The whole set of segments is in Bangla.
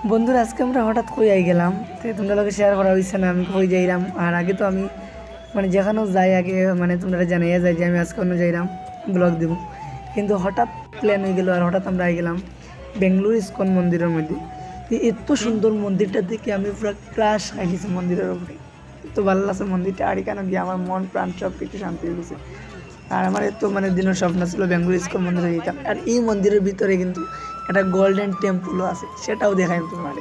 বন্ধুরা আজকে আমরা হঠাৎ কই আই গেলাম তো তোমরা লোকে শেয়ার করা হয়েছে না আমি কই যাইলাম। আর আগে তো আমি যেখানেও যাই আগে তোমরা জানাইয়া যায় যে আমি আজকে অন্য যাইলাম ব্লগ দেব, কিন্তু হঠাৎ প্ল্যান হয়ে গেল আর হঠাৎ আমরা আই গেলাম বেঙ্গলুরু ইস্কন মন্দিরের মধ্যে। তো এত সুন্দর মন্দিরটা দেখে আমি পুরো ক্রাশ খাই গেছি মন্দিরের উপরে। এত ভালো লাগছে মন্দিরটা, আর এখানে গিয়ে আমার মন প্রাণ সব কিছু শান্তি হয়ে গেছে। আর আমার এত দিনের স্বপ্ন ছিল বেঙ্গলুরু ইস্কন মন্দিরে যেতাম। আর এই মন্দিরের ভিতরে কিন্তু একটা গোল্ডেন টেম্পলও আছে, সেটাও দেখাই তোমার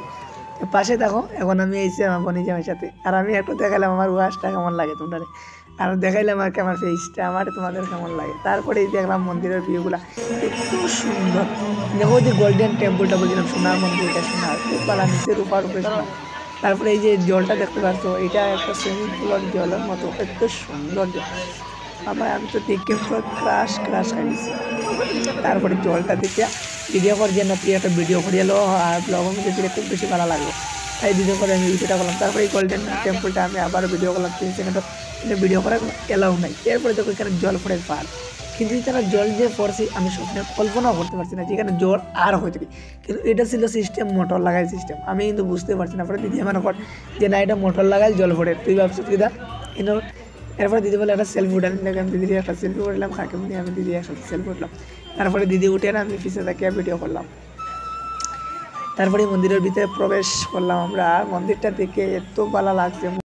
পাশে দেখো। এখন আমি এসেছি আমার বনিজামের সাথে, আর আমি একটু দেখাইলাম আমার ওয়াশটা কেমন লাগে তোমরা, আর দেখাইলাম আর কি আমার ফেসটা আমার তোমাদের কেমন লাগে। তারপরে এই দেখলাম মন্দিরের ভিউগুলা এত সুন্দর। দেখো যে গোল্ডেন টেম্পলটা বলছিলাম সোনার মন্দিরটা, সোনার পালা নিচের উপর উপরে সোনার। তারপরে এই যে জলটা দেখতে পাচ্ছ, এটা একটা সুইমিং পুলের জলের মতো, এত সুন্দর জল। আমি তো দেখে পুরো ক্রাশ ক্রাশ খাইছি। তারপরে জলটা দেখে ভিডিও করে যে না তুই একটা ভিডিও করে এলো আর ব্লগের মধ্যে দিলে খুব বেশি ভালো লাগলো, তাই ভিডিও করে আমি ভিডিওটা করলাম। তারপরে এই গোল্ডেন টেম্পলটা আমি আবার ভিডিও করলাম 3 সেকেন্ড, ভিডিও করার এলাও নাই। এরপরে দেখো এখানে জল পড়ে পার, কিন্তু এখানে জল যে পড়ছে আমি স্বপ্নে কল্পনাও করতে পারছি না যেখানে জল আর হয়ে থাকে। কিন্তু এটা ছিল সিস্টেম মোটর লাগাই সিস্টেম, আমি কিন্তু বুঝতে পারছি না। পরে দিদি আমার কর যে না এটা মোটর লাগাই জল পড়ে, তুই ভাবছিস কি দা কিন্তু। এরপরে দিদি বলে একটা সেলফি উঠান, আমি দিদির একটা সেলফি উঠলাম, হাকিম নিয়ে আমি দিদি একসাথে সেলফি উঠলাম। তারপরে দিদি উঠে না আমি পিছিয়ে তাকিয়ে ভিডিও করলাম। তারপরে মন্দিরের ভিতরে প্রবেশ করলাম আমরা, আর মন্দিরটা দেখে এত ভালো লাগছে।